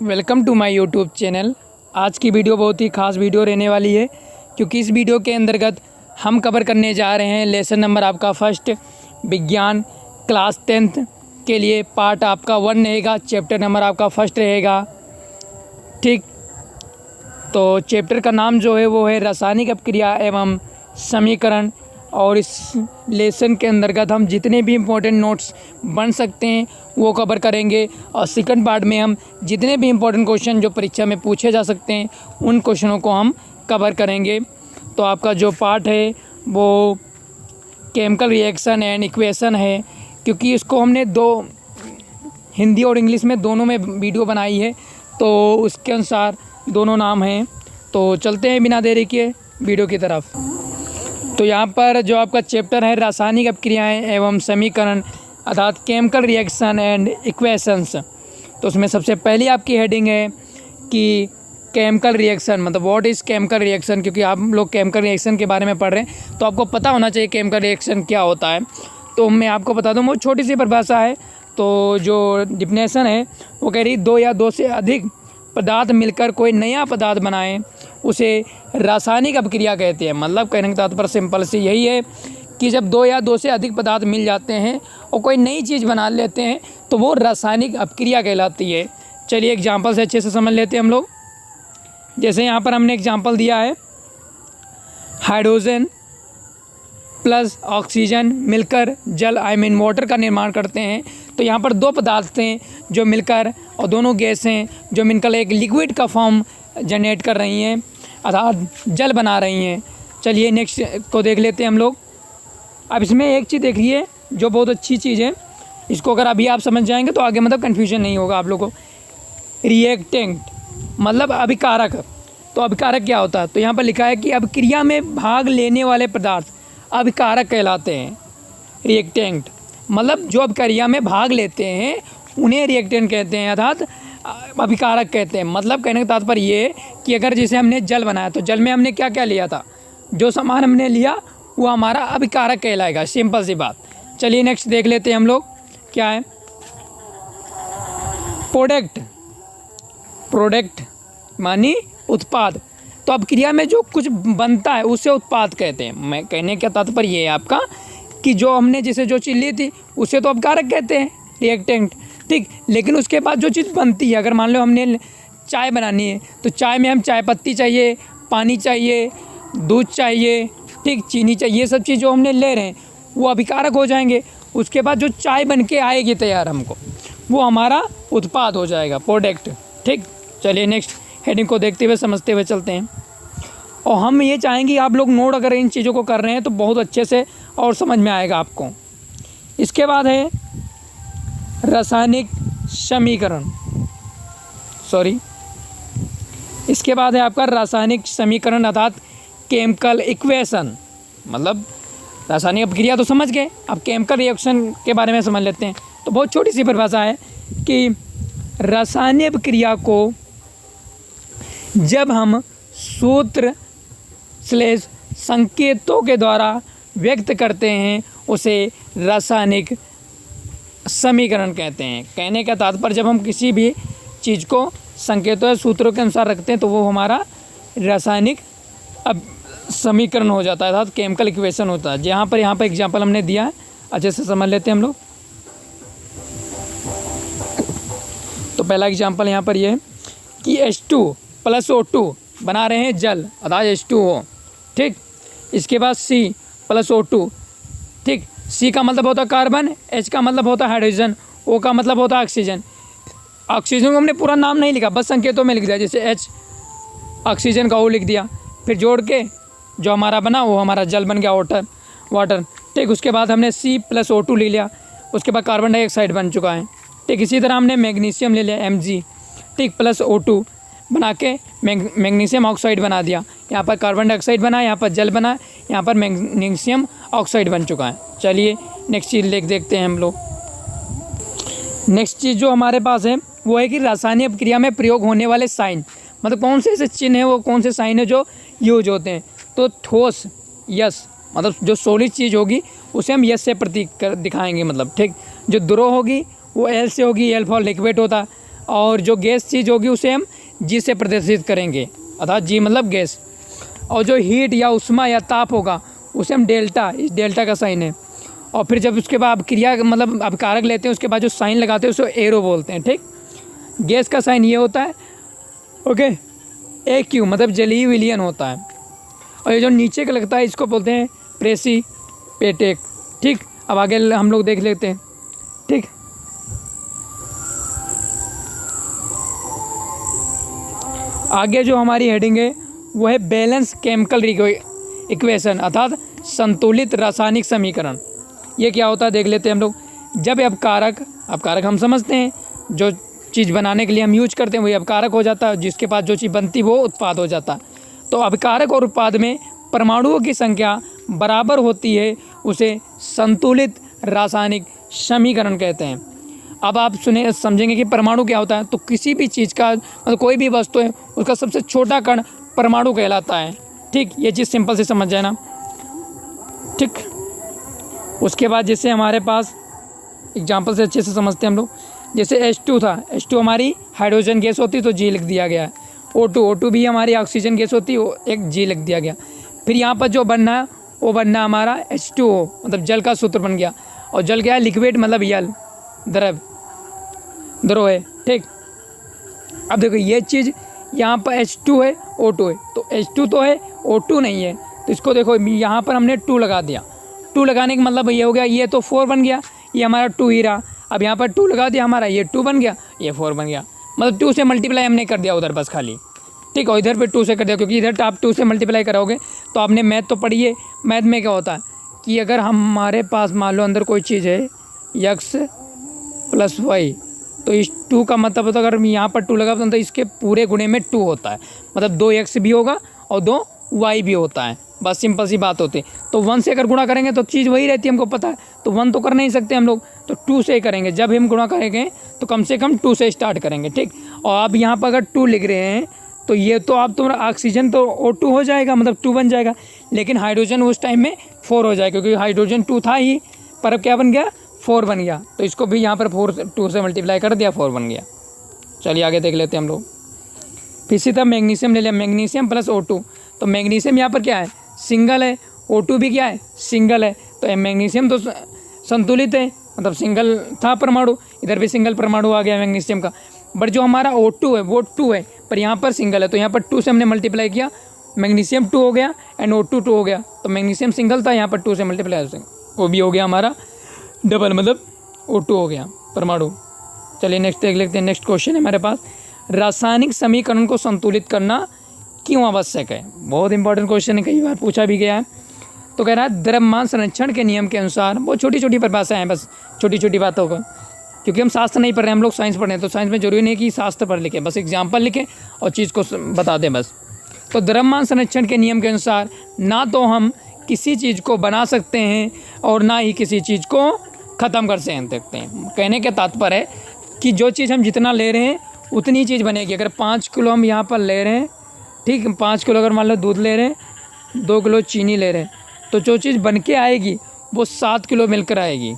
Welcome to my YouTube channel. आज की video बहुत ही ख़ास वीडियो रहने वाली है, क्योंकि इस वीडियो के अंतर्गत हम कवर करने जा रहे हैं लेसन नंबर आपका फर्स्ट विज्ञान क्लास 10th के लिए। पार्ट आपका 1 रहेगा, चैप्टर नंबर आपका फर्स्ट रहेगा। ठीक, तो चैप्टर का नाम जो है वो है रासायनिक अपक्रिया एवं समीकरण। और इस लेसन के अंतर्गत हम जितने भी इम्पोर्टेंट नोट्स बन सकते हैं वो कवर करेंगे, और सेकंड पार्ट में हम जितने भी इम्पोर्टेंट क्वेश्चन जो परीक्षा में पूछे जा सकते हैं उन क्वेश्चनों को हम कवर करेंगे। तो आपका जो पार्ट है वो केमिकल रिएक्शन एंड इक्वेशन है, क्योंकि इसको हमने दो हिंदी और इंग्लिश में दोनों में वीडियो बनाई है, तो उसके अनुसार दोनों नाम हैं। तो चलते हैं बिना देरी के वीडियो की तरफ। तो यहाँ पर जो आपका चैप्टर है रासायनिक अपक्रियाएं एवं समीकरण अर्थात केमिकल रिएक्शन एंड इक्वेशंस, तो उसमें सबसे पहली आपकी हेडिंग है कि केमिकल रिएक्शन मतलब व्हाट इज़ केमिकल रिएक्शन। क्योंकि आप लोग केमिकल रिएक्शन के बारे में पढ़ रहे हैं तो आपको पता होना चाहिए केमिकल रिएक्शन क्या होता है। तो मैं आपको बता दूँ, बहुत छोटी सी परिभाषा है। तो जो डिफिनेशन है वो कह रही 2 या 2 से अधिक पदार्थ मिलकर कोई नया पदार्थ बनाएं उसे रासायनिक अपक्रिया कहते हैं। मतलब कहने का तात्पर्य सिंपल सी यही है कि जब 2 या 2 से अधिक पदार्थ मिल जाते हैं और कोई नई चीज़ बना लेते हैं तो वो रासायनिक अपक्रिया कहलाती है। चलिए एग्जांपल से अच्छे से समझ लेते हैं हम लोग। जैसे यहाँ पर हमने एग्जांपल दिया है, हाइड्रोजन प्लस ऑक्सीजन मिलकर जल वाटर का निर्माण करते हैं। तो यहाँ पर 2 पदार्थ हैं जो मिलकर, और दोनों गैस हैं जो मिलकर एक लिक्विड का फॉर्म जनरेट कर रही हैं अर्थात जल बना रही हैं। चलिए नेक्स्ट को देख लेते हैं हम लोग। अब इसमें एक चीज़ देखिए जो बहुत अच्छी चीज़ है, इसको अगर अभी आप समझ जाएंगे तो आगे मतलब कन्फ्यूजन नहीं होगा आप लोगों को। रिएक्टेंट मतलब अभिकारक। तो अभिकारक क्या होता है? तो यहाँ पर लिखा है कि अभिक्रिया में भाग लेने वाले पदार्थ अभिकारक कहलाते हैं। रिएक्टेंट मतलब जो अभिक्रिया में भाग लेते हैं उन्हें रिएक्टेंट कहते हैं अर्थात अभिकारक कहते हैं। मतलब कहने का तात्पर्य ये कि अगर जैसे हमने जल बनाया तो जल में हमने क्या क्या लिया था, जो सामान हमने लिया वो हमारा अभिकारक कहलाएगा। सिंपल सी बात। चलिए नेक्स्ट देख लेते हैं हम लोग क्या है। प्रोडक्ट, प्रोडक्ट मानी उत्पाद। तो अभिक्रिया में जो कुछ बनता है उसे उत्पाद कहते हैं। मैं कहने का तात्पर्य ये है आपका कि जो हमने जैसे जो चीज़ ली थी उसे तो अभिकारक कहते हैं, रिएक्टेंट। ठीक, लेकिन उसके बाद जो चीज़ बनती है, अगर मान लो हमने चाय बनानी है तो चाय में हम चाय पत्ती चाहिए, पानी चाहिए, दूध चाहिए, ठीक, चीनी चाहिए, ये सब चीज़ जो हमने ले रहे हैं वो अभिकारक हो जाएंगे। उसके बाद जो चाय बन के आएगी तैयार हमको, वो हमारा उत्पाद हो जाएगा, प्रोडक्ट। ठीक, चलिए नेक्स्ट हेडिंग को देखते हुए समझते हुए चलते हैं। और हम ये चाहेंगे आप लोग नोट अगर इन चीज़ों को कर रहे हैं तो बहुत अच्छे से और समझ में आएगा आपको। इसके बाद है रासायनिक समीकरण, इसके बाद है आपका रासायनिक समीकरण अर्थात केमिकल इक्वेशन। मतलब रासायनिक अपक्रिया तो समझ गए, अब केमिकल रिएक्शन के बारे में समझ लेते हैं। तो बहुत छोटी सी परिभाषा है कि रासायनिक अपक्रिया को जब हम सूत्र / संकेतों के द्वारा व्यक्त करते हैं उसे रासायनिक समीकरण कहते हैं। कहने का तात्पर्य जब हम किसी भी चीज़ को संकेतों या सूत्रों के अनुसार रखते हैं तो वो हमारा रासायनिक अब समीकरण हो जाता है अर्थात केमिकल इक्वेशन होता है। यहाँ पर एग्जांपल हमने दिया है, अच्छे से समझ लेते हैं हम लोग। तो पहला एग्जांपल यहाँ पर ये है कि H2 + O2 बना रहे हैं जल अर्थात H2O। ठीक, इसके बाद C + O2। ठीक, C का मतलब होता है कार्बन, H का मतलब होता है हाइड्रोजन, O का मतलब होता है ऑक्सीजन। ऑक्सीजन को हमने पूरा नाम नहीं लिखा, बस संकेतों में लिख दिया, जैसे H ऑक्सीजन का O लिख दिया, फिर जोड़ के जो हमारा बना वो हमारा जल बन गया, वाटर। ठीक, उसके बाद हमने C + O2 ले लिया, उसके बाद कार्बन डाइऑक्साइड बन चुका है। ठीक, इसी तरह हमने मैग्नीशियम ले लिया Mg, ठीक, + O2 बना के मैग्नीशियम ऑक्साइड बना दिया। यहाँ पर कार्बन डाइऑक्साइड बना, यहाँ पर जल बना, यहाँ पर मैग्नीशियम ऑक्साइड बन चुका है। चलिए नेक्स्ट चीज़ देखते हैं हम लोग। नेक्स्ट चीज़ जो हमारे पास है वो है कि रासायनिक अपक्रिया में प्रयोग होने वाले साइन, मतलब कौन से ऐसे चिन्ह हैं, वो कौन से साइन है जो यूज होते हैं। तो ठोस यस, मतलब जो सॉलिड चीज़ होगी उसे हम यस से प्रतीक कर दिखाएंगे। मतलब ठीक, जो द्रव होगी वो एल से होगी, एल फॉर लिक्विड होता है, और जो गैस चीज़ होगी उसे हम जी से प्रदर्शित करेंगे, अर्थात जी मतलब गैस। और जो हीट या उष्मा या ताप होगा उसे हम डेल्टा, इस डेल्टा का साइन है। और फिर जब उसके बाद आप क्रिया मतलब आप कारक लेते हैं उसके बाद जो साइन लगाते हैं उसे एरो बोलते हैं, ठीक। गैस का साइन ये होता है, ओके, ए क्यू मतलब जलीय विलयन होता है। और ये जो नीचे का लगता है इसको बोलते हैं प्रेसिपिटेट, ठीक। अब आगे हम लोग देख लेते हैं, ठीक। आगे जो हमारी हेडिंग है वो है बैलेंस केमिकल इक्वेशन, अर्थात संतुलित रासायनिक समीकरण। ये क्या होता है देख लेते हैं हम लोग। जब अपकारक हम समझते हैं, जो चीज़ बनाने के लिए हम यूज करते हैं वही अपकारक हो जाता है, जिसके पास जो चीज़ बनती है वो उत्पाद हो जाता है। तो अपकारक और उत्पाद में परमाणुओं की संख्या बराबर होती है, उसे संतुलित रासायनिक समीकरण कहते हैं। अब आप समझेंगे कि परमाणु क्या होता है। तो किसी भी चीज़ का मतलब कोई भी वस्तु है उसका सबसे छोटा कण परमाणु कहलाता है, ठीक। ये चीज़ सिंपल से समझ जाए ना, ठीक। उसके बाद जैसे हमारे पास एग्जाम्पल से अच्छे से समझते हैं हम लोग। जैसे H2 था, H2 हमारी हाइड्रोजन गैस होती तो जी लिख दिया गया। O2 भी हमारी ऑक्सीजन गैस होती, वो एक जी लिख दिया गया। फिर यहाँ पर जो बनना है वो बनना हमारा H2O मतलब जल का सूत्र बन गया। और जल क्या है, लिक्विड मतलब जल, द्रव है, ठीक। अब देखो ये चीज़ यहाँ पर H2 है, O2 है, तो H2 तो है, O2 नहीं है। तो इसको देखो यहाँ पर हमने 2 लगा दिया। 2 लगाने का मतलब ये हो गया, ये तो 4 बन गया, ये हमारा 2 ही रहा। अब यहाँ पर 2 लगा दिया, हमारा ये 2 बन गया, ये 4 बन गया। मतलब 2 से मल्टीप्लाई हमने कर दिया उधर बस खाली, ठीक। और इधर पे 2 से कर दिया, क्योंकि इधर आप 2 से मल्टीप्लाई करोगे तो आपने मैथ तो पढ़ी है। मैथ में क्या होता है कि अगर हमारे पास मान लो अंदर कोई चीज़ है x + y, तो इस 2 का मतलब होता है अगर यहाँ पर 2 लगा तो इसके पूरे गुणे में 2 होता है, मतलब 2x भी होगा और 2y भी होता है। बस सिंपल सी बात होती है। तो 1 से अगर गुणा करेंगे तो चीज़ वही रहती है, हमको पता है। तो 1 तो कर नहीं सकते हम लोग, तो 2 से करेंगे। जब हम गुणा करेंगे तो कम से कम 2 से स्टार्ट करेंगे, ठीक। और आप यहाँ पर अगर 2 लिख रहे हैं तो ये तो आप तुम्हारा ऑक्सीजन तो O2 हो जाएगा, मतलब 2 बन जाएगा। लेकिन हाइड्रोजन उस टाइम में 4 हो जाएगा, क्योंकि हाइड्रोजन 2 था ही, पर अब क्या बन गया, 4 बन गया। तो इसको भी यहाँ पर 2 से मल्टीप्लाई कर दिया, 4 बन गया। चलिए आगे देख लेते हैं हम लोग। फिर इसी तरह मैग्नीशियम ले लिया, मैग्नीशियम + O2। तो मैग्नीशियम यहाँ पर क्या है, सिंगल है, O2 भी क्या है, सिंगल है। तो मैग्नीशियम तो संतुलित है, मतलब सिंगल था परमाणु, इधर भी सिंगल परमाणु आ गया मैग्नीशियम का। बट जो हमारा O2 है वो 2 है, पर यहाँ पर सिंगल है, तो यहाँ पर 2 से हमने मल्टीप्लाई किया, मैग्नीशियम 2 हो गया एंड O2 2 हो गया। तो मैग्नीशियम सिंगल था, यहाँ पर 2 से मल्टीप्लाई वो भी हो गया हमारा डबल, मतलब O2 हो गया परमाणु। चलिए नेक्स्ट देख लेते हैं। नेक्स्ट क्वेश्चन है हमारे पास, रासायनिक समीकरण को संतुलित करना क्यों आवश्यक है। बहुत इंपॉर्टेंट क्वेश्चन है, कई बार पूछा भी गया है। तो कह रहा है द्रव्यमान संरक्षण के नियम के अनुसार, बहुत छोटी छोटी परिभाषाएं हैं, बस छोटी छोटी बातों को, क्योंकि हम शास्त्र नहीं पढ़ रहे हैं, हम लोग साइंस पढ़ रहे हैं। तो साइंस में जरूरी नहीं कि शास्त्र पढ़ लिखें, बस एग्जाम्पल लिखें और चीज़ को बता दें बस। तो द्रव्यमान संरक्षण के नियम के अनुसार ना तो हम किसी चीज़ को बना सकते हैं और ना ही किसी चीज़ को ख़त्म कर सकते हैं। कहने के तात्पर्य है कि जो चीज़ हम जितना ले रहे हैं उतनी चीज़ बनेगी। अगर 5 किलो हम यहाँ पर ले रहे हैं, ठीक, 5 किलो अगर मान लो दूध ले रहे हैं, 2 किलो चीनी ले रहे हैं, तो जो चीज़ बन के आएगी वो 7 किलो मिलकर आएगी।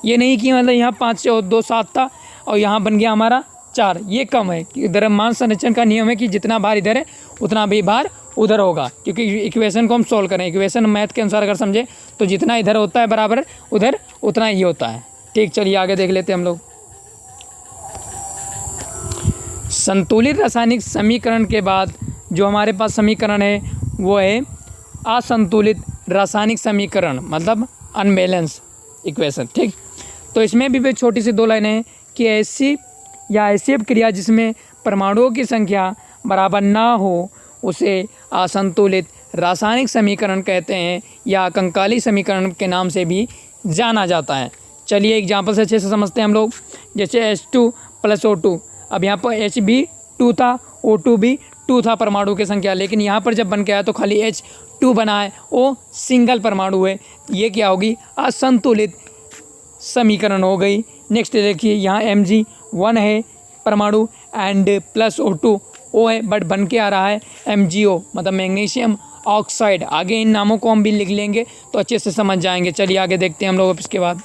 ये नहीं कि मतलब यहाँ 5 से 2 7 था और यहाँ बन गया हमारा 4, ये कम है। द्रव्यमान संरक्षण का नियम है कि जितना भार इधर है उतना भी भार उधर होगा, क्योंकि इक्वेशन को हम सॉल्व करें, इक्वेशन मैथ के अनुसार अगर समझे तो जितना इधर होता है बराबर उधर उतना ही होता है, ठीक। चलिए आगे देख लेते हैं हम लोग। संतुलित रासायनिक समीकरण के बाद जो हमारे पास समीकरण है वो है असंतुलित रासायनिक समीकरण, मतलब अनबैलेंस इक्वेशन, ठीक। तो इसमें भी छोटी सी 2 लाइनें हैं कि ऐसी क्रिया जिसमें परमाणुओं की संख्या बराबर ना हो उसे असंतुलित रासायनिक समीकरण कहते हैं, या कंकाली समीकरण के नाम से भी जाना जाता है। चलिए एग्जाम्पल से अच्छे से समझते हैं हम लोग। जैसे H2 + O2, अब यहाँ पर H भी 2 था, O2 भी 2 था परमाणु की संख्या, लेकिन यहाँ पर जब बन के आया तो खाली H2 बना है, वो सिंगल परमाणु है। ये क्या होगी, असंतुलित समीकरण हो गई। नेक्स्ट देखिए, यहाँ Mg1 है परमाणु एंड प्लस O2 O है, बट बन के आ रहा है MgO, मतलब मैग्नीशियम ऑक्साइड। आगे इन नामों को हम भी लिख लेंगे तो अच्छे से समझ जाएंगे। चलिए आगे देखते हैं हम लोग। अब इसके बाद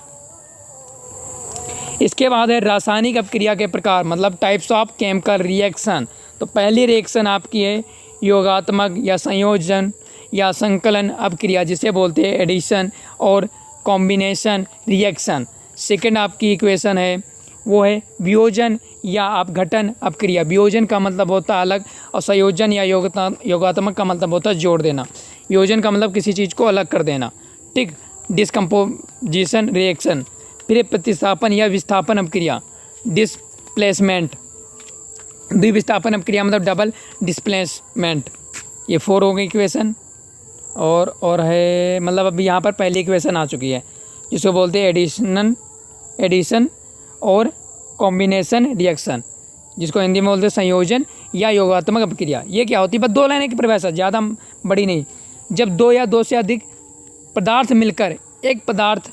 इसके बाद है रासायनिक अपक्रिया के प्रकार, मतलब टाइप्स ऑफ केमिकल रिएक्शन। तो पहली रिएक्शन आपकी है योगात्मक या संयोजन या संकलन अपक्रिया, जिसे बोलते हैं एडिशन और कॉम्बिनेशन रिएक्शन। सेकंड आपकी इक्वेशन है वो है वियोजन या अपघटन अपक्रिया। वियोजन का मतलब होता है अलग, और संयोजन या योगात्मक का मतलब होता है जोड़ देना। वियोजन का मतलब किसी चीज़ को अलग कर देना, ठीक। डिस्कम्पोजिशन रिएक्शन। फिर प्रतिस्थापन या विस्थापन अपक्रिया, डिस्प्लेसमेंट। द्विविस्थापन अपक्रिया मतलब डबल डिस्प्लेसमेंट। ये 4 हो गई इक्वेशन। और है मतलब अभी यहाँ पर पहली इक्वेशन आ चुकी है जिसको बोलते हैं एडिशन और कॉम्बिनेशन रिएक्शन, जिसको हिंदी में बोलते हैं संयोजन या योगात्मक अपक्रिया। ये क्या होती है? बस 2 लाइनें की परिभाषा, ज़्यादा बड़ी नहीं। जब 2 या 2 से अधिक पदार्थ मिलकर एक पदार्थ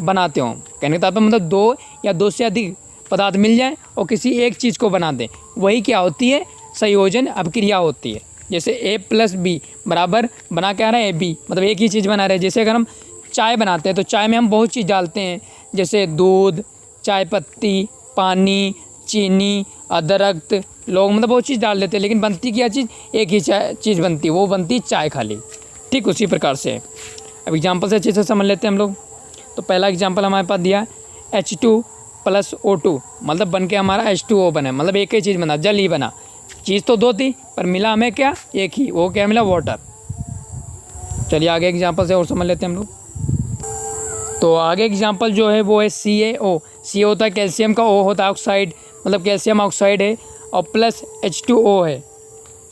बनाते हों, कहने का तात्पर्य मतलब 2 या 2 से अधिक पदार्थ मिल जाएं और किसी एक चीज़ को बना दें, वही क्या होती है? संयोजन अपक्रिया होती है। जैसे A+B बराबर बना क्या रहा है? AB, मतलब एक ही चीज़ बना रहे हैं। जैसे अगर हम चाय बनाते हैं तो चाय में हम बहुत चीज़ डालते हैं, जैसे दूध, चाय पत्ती, पानी, चीनी, अदरक, लोग मतलब बहुत चीज़ डाल देते हैं, लेकिन बनती क्या चीज़? एक ही चीज़ बनती है, वो बनती चाय खाली। ठीक उसी प्रकार से अब एग्जाम्पल से अच्छे से समझ लेते हैं हम लोग। तो पहला एग्जाम्पल हमारे पास दिया H2 + O2, मतलब बन के हमारा H2O बना, मतलब एक ही चीज़ बना, जल ही बना। चीज़ तो 2 थी पर मिला हमें क्या? एक ही। वो क्या मिला? वाटर। चलिए आगे एग्जाम्पल से और समझ लेते हैं हम लोग। तो आगे एग्जाम्पल जो है वो है CaO। सी होता है कैल्शियम का, O होता है ऑक्साइड, मतलब कैल्शियम ऑक्साइड है, और प्लस H2O है।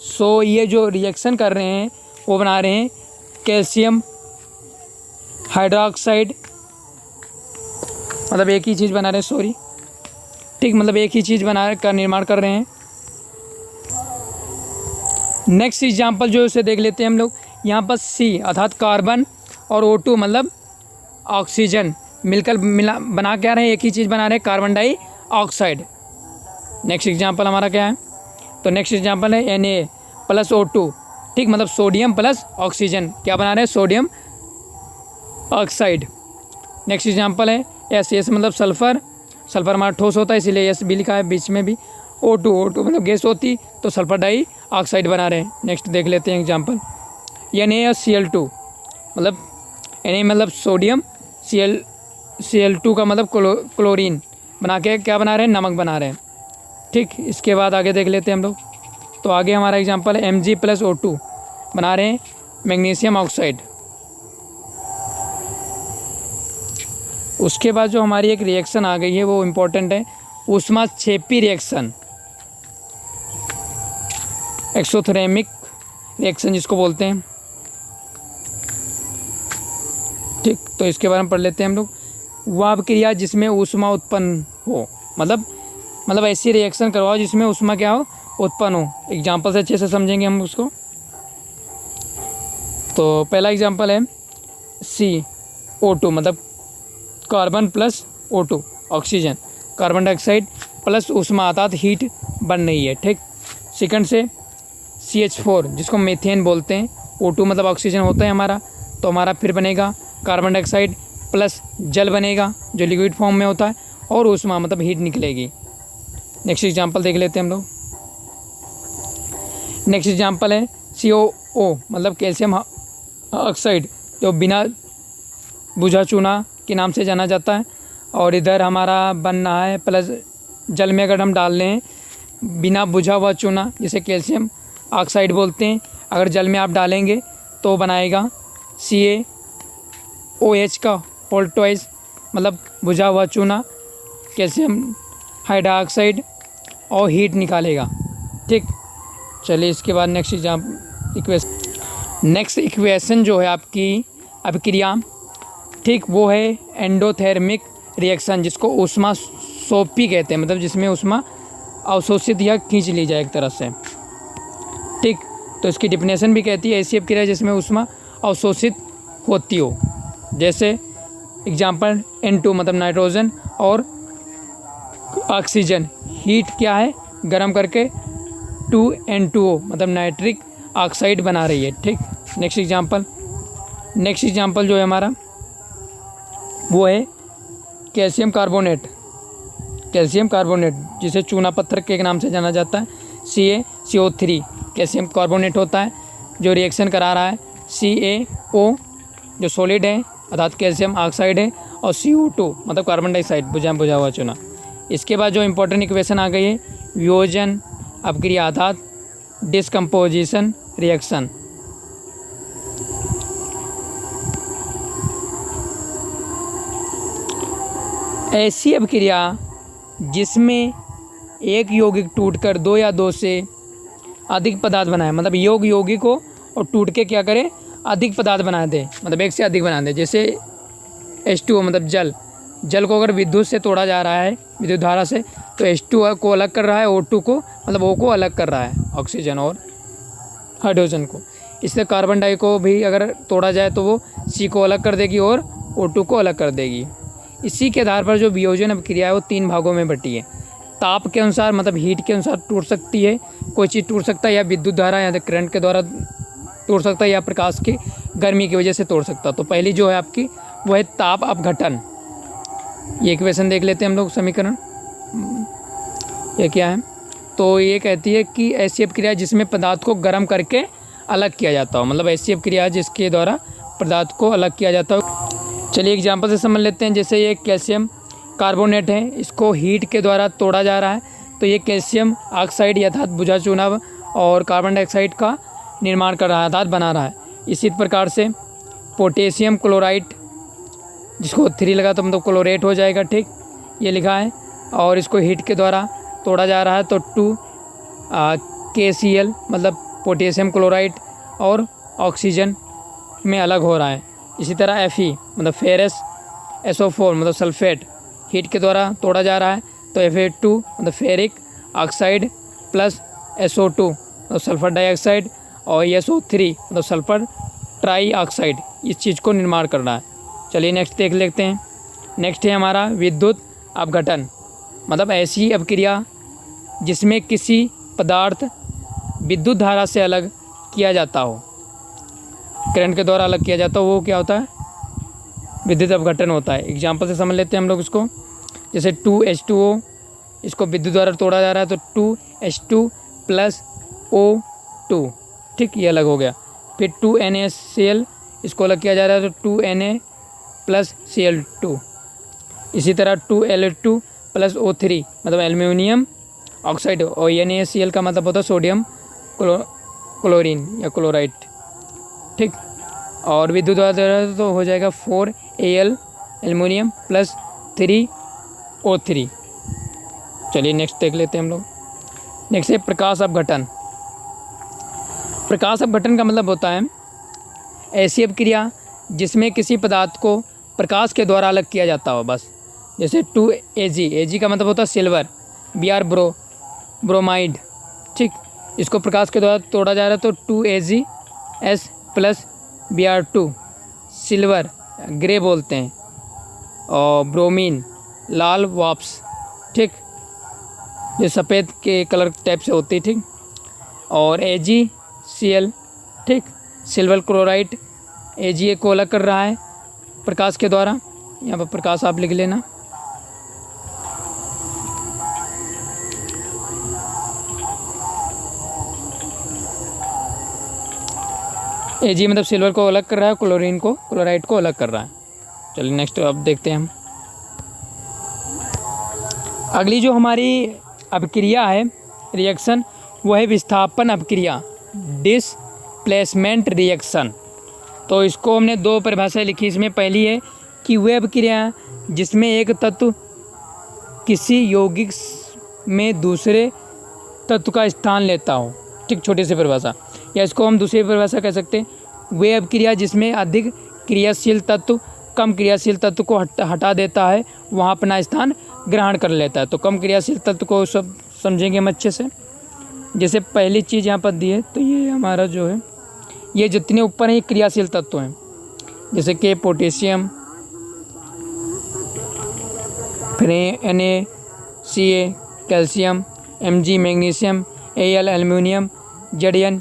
सो ये जो रिएक्शन कर रहे हैं वो बना रहे हैं कैल्शियम हाइड्रोक्साइड, मतलब एक ही चीज़ बना रहे हैं, सॉरी, ठीक, मतलब एक ही चीज़ का निर्माण कर रहे हैं। नेक्स्ट एग्जाम्पल जो है उसे देख लेते हैं हम लोग। यहाँ पर C अर्थात कार्बन और O2 मतलब ऑक्सीजन मिलकर बना क्या रहे हैं? एक ही चीज़ बना रहे हैं, कार्बन डाइऑक्साइड। नेक्स्ट एग्जाम्पल हमारा क्या है? तो नेक्स्ट एग्जाम्पल है Na + O2, ठीक, मतलब सोडियम + ऑक्सीजन क्या बना रहे हैं? Sodium oxide. नेक्स्ट एग्जाम्पल है S मतलब सल्फ़र। सल्फ़र हमारा ठोस होता है इसीलिए S भी लिखा है बीच में भी। O2 मतलब गैस होती तो सल्फ़र डाइऑक्साइड बना रहे हैं। नेक्स्ट देख लेते हैं एग्जाम्पल NaCl2, मतलब Na मतलब सोडियम, Cl2 का मतलब क्लोरीन, बना के क्या बना रहे हैं? नमक बना रहे हैं। ठीक, इसके बाद आगे देख लेते हैं हम लोग। तो आगे हमारा एग्जाम्पल है Mg + O2, बना रहे हैं मैग्नीशियम ऑक्साइड। उसके बाद जो हमारी एक रिएक्शन आ गई है वो इम्पोर्टेंट है, ऊष्माक्षेपी रिएक्शन, एक्सोथर्मिक रिएक्शन जिसको बोलते हैं। ठीक, तो इसके बारे में पढ़ लेते हैं हम लोग। वह अपक्रिया जिसमें ऊष्मा उत्पन्न हो, मतलब ऐसी रिएक्शन करवाओ जिसमें ऊष्मा क्या हो? उत्पन्न हो। एग्जाम्पल से अच्छे से समझेंगे हम उसको। तो पहला एग्जाम्पल है CO2, मतलब carbon + O2 oxygen, carbon dioxide plus ऊष्मा अर्थात हीट बन रही है। ठीक, सेकंड से CH4 जिसको मीथेन बोलते हैं। O2 मतलब ऑक्सीजन होता है हमारा, तो हमारा फिर बनेगा कार्बन डाइऑक्साइड प्लस जल बनेगा जो लिक्विड फॉर्म में होता है, और ऊष्मा मतलब हीट निकलेगी। नेक्स्ट एग्जांपल देख लेते हैं हम लोग। नेक्स्ट एग्जांपल है COO, मतलब कैल्शियम ऑक्साइड, जो बिना बुझा चूना के नाम से जाना जाता है। और इधर हमारा बनना है प्लस जल में अगर हम डाल लें बिना बुझा हुआ चूना, जिसे कैल्शियम ऑक्साइड बोलते हैं, अगर जल में आप डालेंगे तो बनाएगा CaOH का होल ट्वाइस, मतलब बुझा हुआ चूना, कैल्शियम हाइड्रोक्साइड, और हीट निकालेगा। ठीक, चलिए इसके बाद नेक्स्ट इक्वेशन जो है आपकी अभिक्रिया, ठीक, वो है एंडोथर्मिक रिएक्शन, जिसको ऊष्मा सोपी कहते हैं, मतलब जिसमें ऊष्मा अवशोषित या खींच ली जाए एक तरह से। ठीक, तो इसकी डिफिनेशन भी कहती है ऐसी अभिक्रिया जिसमें ऊष्मा अवशोषित होती हो। जैसे एग्जांपल N2 मतलब नाइट्रोजन और ऑक्सीजन, हीट क्या है? गर्म करके 2N2O मतलब नाइट्रिक ऑक्साइड बना रही है। ठीक, नेक्स्ट एग्जांपल जो है हमारा वो है कैल्शियम कार्बोनेट, कैल्शियम कार्बोनेट जिसे चूना पत्थर के नाम से जाना जाता है, CaCO3 कैल्शियम कार्बोनेट होता है जो रिएक्शन करा रहा है, CaO जो सॉलिड है अर्थात कैल्शियम ऑक्साइड है, और CO2 मतलब कार्बन डाइऑक्साइड बुझा हुआ चूना। इसके बाद जो इम्पोर्टेंट इक्वेशन आ गई है वियोजन अपक्रिया अर्थात डिस्कम्पोजिशन रिएक्शन। ऐसी अपक्रिया जिसमें एक यौगिक टूटकर दो या दो से अधिक पदार्थ बनाए, मतलब यौगिक को और टूट के क्या करे अधिक पदार्थ बना दे, मतलब एक से अधिक बना दे। जैसे H2O मतलब जल को अगर विद्युत से तोड़ा जा रहा है विद्युत धारा से, तो H2O को अलग कर रहा है, O2 को मतलब O को अलग कर रहा है ऑक्सीजन और हाइड्रोजन को। इसलिए कार्बन डाई को भी अगर तोड़ा जाए तो वो C को अलग कर देगी और O2 को अलग कर देगी। इसी के आधार पर जो वियोजन अपक्रिया है वो 3 भागों में बटी है। ताप के अनुसार मतलब हीट के अनुसार टूट सकती है, कोई चीज़ टूट सकता है या विद्युत धारा या करंट के द्वारा तोड़ सकता है या प्रकाश की गर्मी की वजह से तोड़ सकता है। तो पहली जो है आपकी वो है ताप अपघटन। ये इक्वेशन देख लेते हैं हम लोग, समीकरण ये क्या है। तो ये कहती है कि ऐसी अपक्रिया जिसमें पदार्थ को गर्म करके अलग किया जाता हो, मतलब ऐसी अपक्रिया जिसके द्वारा पदार्थ को अलग किया जाता हो। चलिए एग्जाम्पल से समझ लेते हैं। जैसे ये कैल्शियम कार्बोनेट है, इसको हीट के द्वारा तोड़ा जा रहा है, तो ये कैल्शियम ऑक्साइड अर्थात बुझा चूना और कार्बन डाइऑक्साइड का निर्माण कर रहा है अर्थात बना रहा है। इसी प्रकार से पोटेशियम क्लोराइड जिसको 3 लगा तो मतलब क्लोरेट हो जाएगा, ठीक ये लिखा है, और इसको हीट के द्वारा तोड़ा जा रहा है तो 2KCl मतलब पोटेशियम क्लोराइड और ऑक्सीजन में अलग हो रहा है। इसी तरह Fe मतलब फेरस SO4 मतलब सल्फेट हीट के द्वारा तोड़ा जा रहा है तो Fa2 मतलब फेरिक ऑक्साइड प्लस SO2 मतलब सल्फर डाइऑक्साइड और SO3 मतलब सल्फर ट्राई ऑक्साइड इस चीज़ को निर्माण कर रहा है। चलिए नेक्स्ट देख लेते हैं। नेक्स्ट है हमारा विद्युत अपघटन, मतलब ऐसी अपक्रिया जिसमें किसी पदार्थ विद्युत धारा से अलग किया जाता हो, करंट के द्वारा अलग किया जाता हो, वो क्या होता है विद्युत अपघटन होता है। एग्जाम्पल से समझ लेते हैं हम लोग इसको। जैसे 2H2O इसको विद्युत द्वारा तोड़ा जा रहा है तो 2H2 प्लस O2, ठीक ये अलग हो गया। फिर 2NaCl इसको अलग किया जा रहा है तो 2Na प्लस Cl2। इसी तरह 2Al2 प्लस O3 मतलब एल्यूमिनियम ऑक्साइड, और NaCl का मतलब होता है सोडियम क्लोरीन या क्लोराइड, ठीक। और विद्युत द्वारा तो हो जाएगा 4Al एल्यूमिनियम प्लस 3O3। चलिए नेक्स्ट देख लेते हैं हम लोग। नेक्स्ट है प्रकाश अपघटन। प्रकाश अपघटन का मतलब होता है ऐसी अपक्रिया जिसमें किसी पदार्थ को प्रकाश के द्वारा अलग किया जाता हो बस। जैसे 2Ag का मतलब होता है सिल्वर, Br ब्रोमाइड, ठीक इसको प्रकाश के द्वारा तोड़ा जा रहा है तो 2Ag plus Br2 silver grey बोलते हैं, और ब्रोमीन लाल वाप्स, ठीक ये सफ़ेद के कलर टाइप से होती है, ठीक। और AgCl, ठीक सिल्वर क्लोराइड Ag को अलग कर रहा है प्रकाश के द्वारा, यहाँ पर प्रकाश आप लिख लेना। Ag मतलब सिल्वर को अलग कर रहा है, क्लोराइड को अलग कर रहा है। चलिए नेक्स्ट अब देखते हैं हम। अगली जो हमारी अपक्रिया है रिएक्शन वो है विस्थापन अपक्रिया, डिस्प्लेसमेंट रिएक्शन। तो इसको हमने 2 परिभाषाएं लिखी इसमें। पहली है कि वह अपक्रिया जिसमें एक तत्व किसी यौगिक में दूसरे तत्व का स्थान लेता हो, ठीक छोटी सी परिभाषा, या इसको हम दूसरी परिभाषा कह सकते हैं वह अपक्रिया जिसमें अधिक क्रियाशील तत्व कम क्रियाशील तत्व को हटा देता है, वहाँ अपना स्थान ग्रहण कर लेता है। तो कम क्रियाशील तत्व को सब समझेंगे हम अच्छे से। जैसे पहली चीज़ यहाँ पर दी है तो ये हमारा जो है ये जितने ऊपर हैं ये क्रियाशील तत्व हैं, जैसे कि पोटेशियम, फिर Na calcium, Mg magnesium, Al aluminium, Zn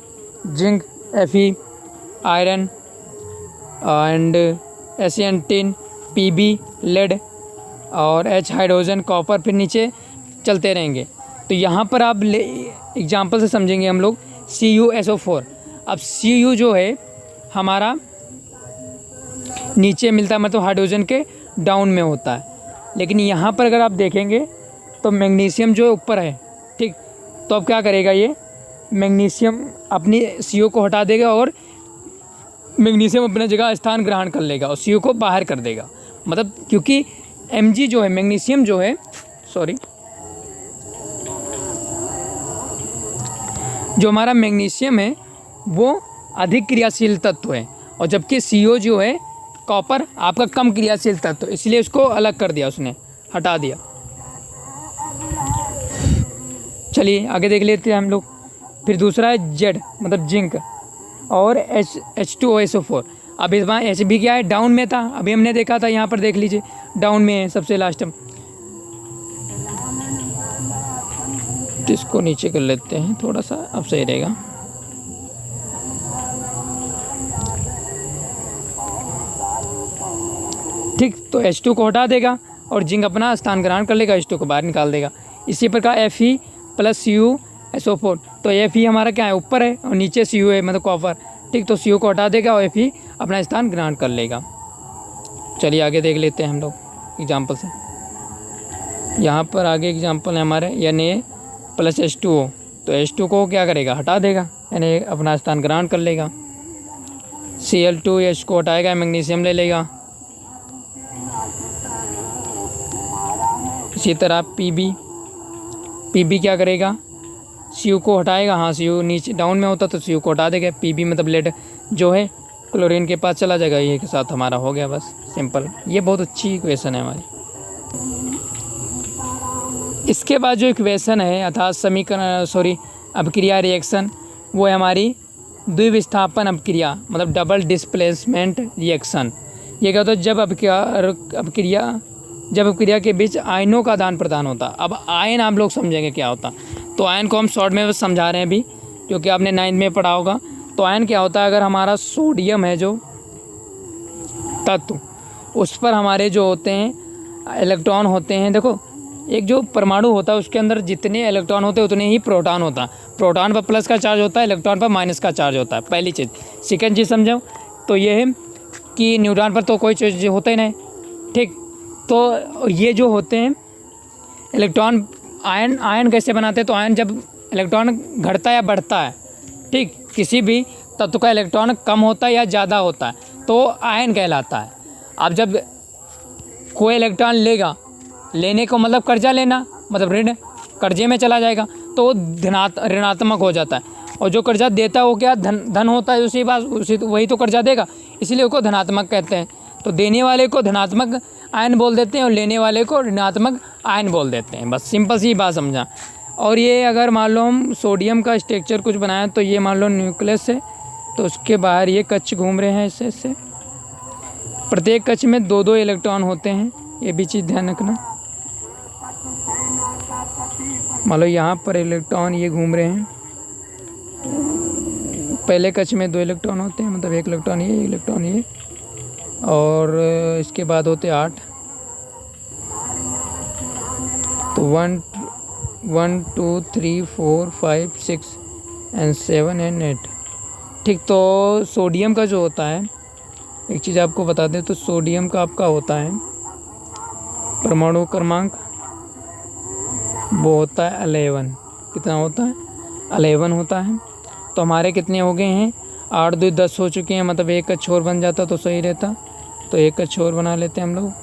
zinc, Fe iron and Sn tin, Pb lead और H हाइड्रोजन कॉपर। फिर नीचे चलते रहेंगे। तो यहाँ पर आप एग्जाम्पल से समझेंगे हम लोग CuSO4। अब Cu जो है हमारा नीचे मिलता है, मतलब हाइड्रोजन के डाउन में होता है, लेकिन यहाँ पर अगर आप देखेंगे तो मैग्नीशियम जो ऊपर है, ठीक। तो अब क्या करेगा, ये मैग्नीशियम अपनी CO को हटा देगा और मैग्नीशियम अपने जगह स्थान ग्रहण कर लेगा और CO को बाहर कर देगा। मतलब क्योंकि Mg जो है, मैग्नीशियम जो है, जो हमारा मैग्नीशियम है वो अधिक क्रियाशील तत्व है, और जबकि CO जो है कॉपर आपका कम क्रियाशील तत्व, इसलिए उसको अलग कर दिया, उसने हटा दिया। चलिए आगे देख लेते हैं हम लोग। फिर दूसरा है Z, मतलब जिंक, और H2SO4। अब इस बार Hb क्या है, डाउन में था, अभी हमने देखा था, यहाँ पर देख लीजिए डाउन में है सबसे लास्ट में। इसको नीचे कर लेते हैं थोड़ा सा, अब सही रहेगा। ठीक, तो H2 को हटा देगा और जिंक अपना स्थान ग्रहण कर लेगा, H2 को बाहर निकाल देगा। इसी प्रकार Fe + CuSO4, तो Fe हमारा क्या है, ऊपर है, और नीचे Cu है, मतलब कॉपर, ठीक। तो Cu को हटा देगा और Fe अपना स्थान ग्रहण कर लेगा। चलिए आगे देख लेते हैं हम लोग एग्जाम्पल से। यहाँ पर आगे एग्जाम्पल है हमारे Na + H2O, तो H2 को क्या करेगा, हटा देगा, यानी अपना स्थान ग्रहण कर लेगा। Cl2 H को हटाएगा, मैग्नीशियम ले लेगा। इसी तरह Pb क्या करेगा, Cu को हटाएगा, हाँ Cu नीचे डाउन में होता तो Cu को हटा देगा। Pb मतलब लेड जो है क्लोरीन के पास चला जाएगा, ये के साथ हमारा हो गया, बस सिंपल। ये बहुत अच्छी इक्वेशन है हमारी। इसके बाद जो इक्वेशन है अर्थात समीकरण अभिक्रिया रिएक्शन, वो है हमारी द्विविस्थापन अभिक्रिया, मतलब डबल डिस्प्लेसमेंट रिएक्शन। ये क्या होता है, जब अभिक्रिया के बीच आयनों का आदान प्रदान होता। अब आयन आप लोग समझेंगे क्या होता, तो आयन को हम शॉर्ट में बस समझा रहे हैं अभी, क्योंकि आपने 9th में पढ़ा होगा। तो आयन क्या होता है, अगर हमारा सोडियम है जो तत्व, उस पर हमारे जो होते हैं इलेक्ट्रॉन होते हैं, देखो एक जो परमाणु होता है उसके अंदर जितने इलेक्ट्रॉन होते हैं उतने ही प्रोटॉन होता है। प्रोटॉन पर प्लस का चार्ज होता है, इलेक्ट्रॉन पर माइनस का चार्ज होता है, पहली चीज़। सेकेंड चीज़ समझो तो ये है कि न्यूट्रॉन पर तो कोई चीज़ होता ही नहीं, ठीक। तो ये जो होते हैं इलेक्ट्रॉन, आयन कैसे बनाते हैं, तो आयन जब इलेक्ट्रॉन घटता है या बढ़ता है, ठीक, किसी भी तत्व का इलेक्ट्रॉन कम होता है या ज़्यादा होता है तो आयन कहलाता है। अब जब कोई इलेक्ट्रॉन लेगा, लेने को मतलब कर्जा लेना, मतलब ऋण, कर्जे में चला जाएगा तो ऋणात्मक हो जाता है, और जो कर्जा देता है वो क्या, धन होता है, वही तो कर्जा देगा, इसीलिए उसको धनात्मक कहते हैं। तो देने वाले को धनात्मक आयन बोल देते हैं और लेने वाले को ऋणात्मक आयन बोल देते हैं, बस सिंपल सी बात समझा। और ये अगर मान लो हम सोडियम का स्ट्रक्चर कुछ बनाया, तो ये मान लो न्यूक्लियस है, तो उसके बाहर ये कक्ष घूम रहे हैं, इससे प्रत्येक कक्ष में 2-2 इलेक्ट्रॉन होते हैं, ये भी चीज़ ध्यान रखना। मान लो यहाँ पर इलेक्ट्रॉन ये घूम रहे हैं, पहले कक्ष में 2 इलेक्ट्रॉन होते हैं, मतलब 1 इलेक्ट्रॉन ये, और इसके बाद होते 8, तो 1 2 3 4 5 6 and 7 and 8, ठीक। तो सोडियम का जो होता है, एक चीज़ आपको बता दें, तो सोडियम का आपका होता है परमाणु क्रमांक, वो होता है 11। कितना होता है, 11 होता है। तो हमारे कितने हो गए हैं, 8 2 10 हो चुके हैं, मतलब एक कक्ष और बन जाता तो सही रहता। तो एक कक्ष और बना लेते हैं हम लोग,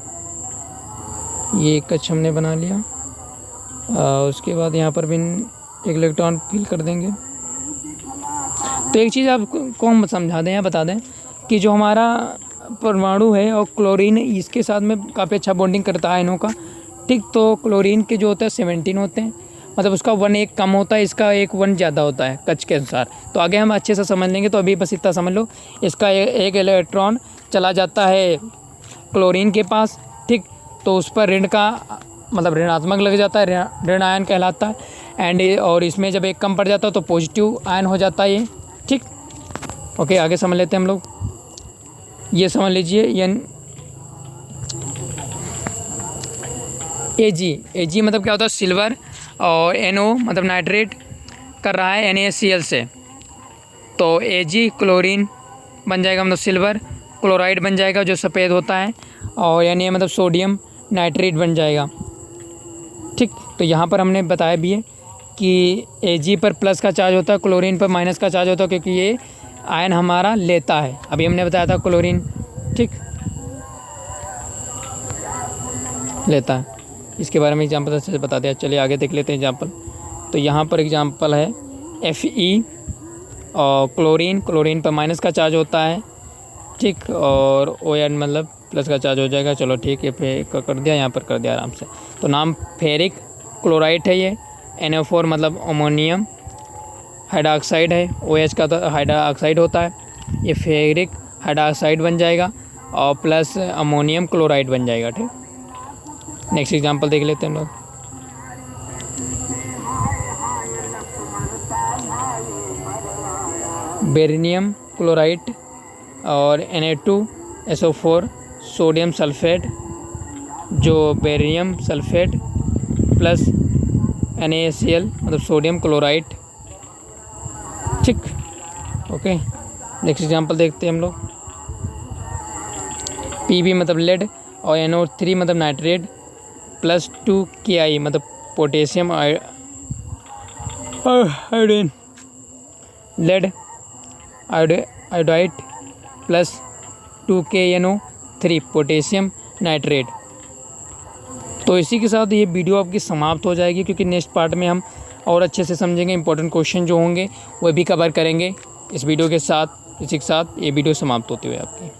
ये एक कक्ष हमने बना लिया। उसके बाद यहाँ पर भी 1 इलेक्ट्रॉन फिल कर देंगे। तो एक चीज़ आपको हम समझा दें या बता दें कि जो हमारा परमाणु है और क्लोरीन, इसके साथ में काफ़ी अच्छा बॉन्डिंग करता है आयनों का, ठीक। तो क्लोरीन के जो होते हैं 17 होते हैं, मतलब उसका 1 एक कम होता है, इसका 1 ज़्यादा होता है कक्ष के अनुसार। तो आगे हम अच्छे से समझ लेंगे, तो अभी बस इतना समझ लो, इसका एक इलेक्ट्रॉन चला जाता है क्लोरीन के पास, ठीक। तो उस पर ऋण का मतलब ऋणात्मक लग जाता है, ऋण आयन कहलाता है। और इसमें जब 1 कम पड़ जाता है तो पॉजिटिव आयन हो जाता है ये, ठीक। ओके, आगे समझ लेते हैं हम लोग। ये समझ लीजिए Ag मतलब क्या होता है, सिल्वर और NO मतलब नाइट्रेट कर रहा है NaCl से, तो Ag क्लोरीन बन जाएगा मतलब सिल्वर, क्लोराइड बन जाएगा जो सफ़ेद होता है, और Na मतलब सोडियम नाइट्रेट बन जाएगा। ठीक, तो यहाँ पर हमने बताया भी है कि Ag पर प्लस का चार्ज होता है, क्लोरीन पर माइनस का चार्ज होता है, क्योंकि ये आयन हमारा लेता है। अभी हमने बताया था क्लोरीन ठीक लेता है, इसके बारे में एग्जाम्पल अच्छे से बता दिया। चलिए आगे देख लेते हैं एग्जाम्पल। तो यहाँ पर एग्जाम्पल है Fe और क्लोरीन पर माइनस का चार्ज होता है ठीक, और ON मतलब प्लस का चार्ज हो जाएगा। चलो ठीक है, पे कर दिया, यहाँ पर कर दिया आराम से। तो नाम फेरिक क्लोराइड है ये। NO4 मतलब अमोनियम हाइड्रोक्साइड है, OH का तो हाइड्रोक्साइड होता है, ये फेरिक हाइड्रोक्साइड बन जाएगा और प्लस अमोनियम क्लोराइड बन जाएगा। ठीक, नेक्स्ट एग्जांपल देख लेते हैं हम लोग। बेरिलियम क्लोराइड और Na2SO4 सोडियम सल्फेट, जो बेरिलियम सल्फेट प्लस NaCl मतलब सोडियम क्लोराइड। ठीक, ओके, नेक्स्ट एग्जांपल देखते हैं हम लोग। Pb मतलब लेड और NO3 मतलब नाइट्रेट प्लस 2Ki मतलब potassium iodine, lead iodide plus 2KNO3 potassium nitrate. तो इसी के साथ ये वीडियो आपकी समाप्त हो जाएगी, क्योंकि नेक्स्ट पार्ट में हम और अच्छे से समझेंगे, इंपॉर्टेंट क्वेश्चन जो होंगे वो भी कवर करेंगे इस वीडियो के साथ। इसी के साथ ये वीडियो समाप्त होती हुई आपकी।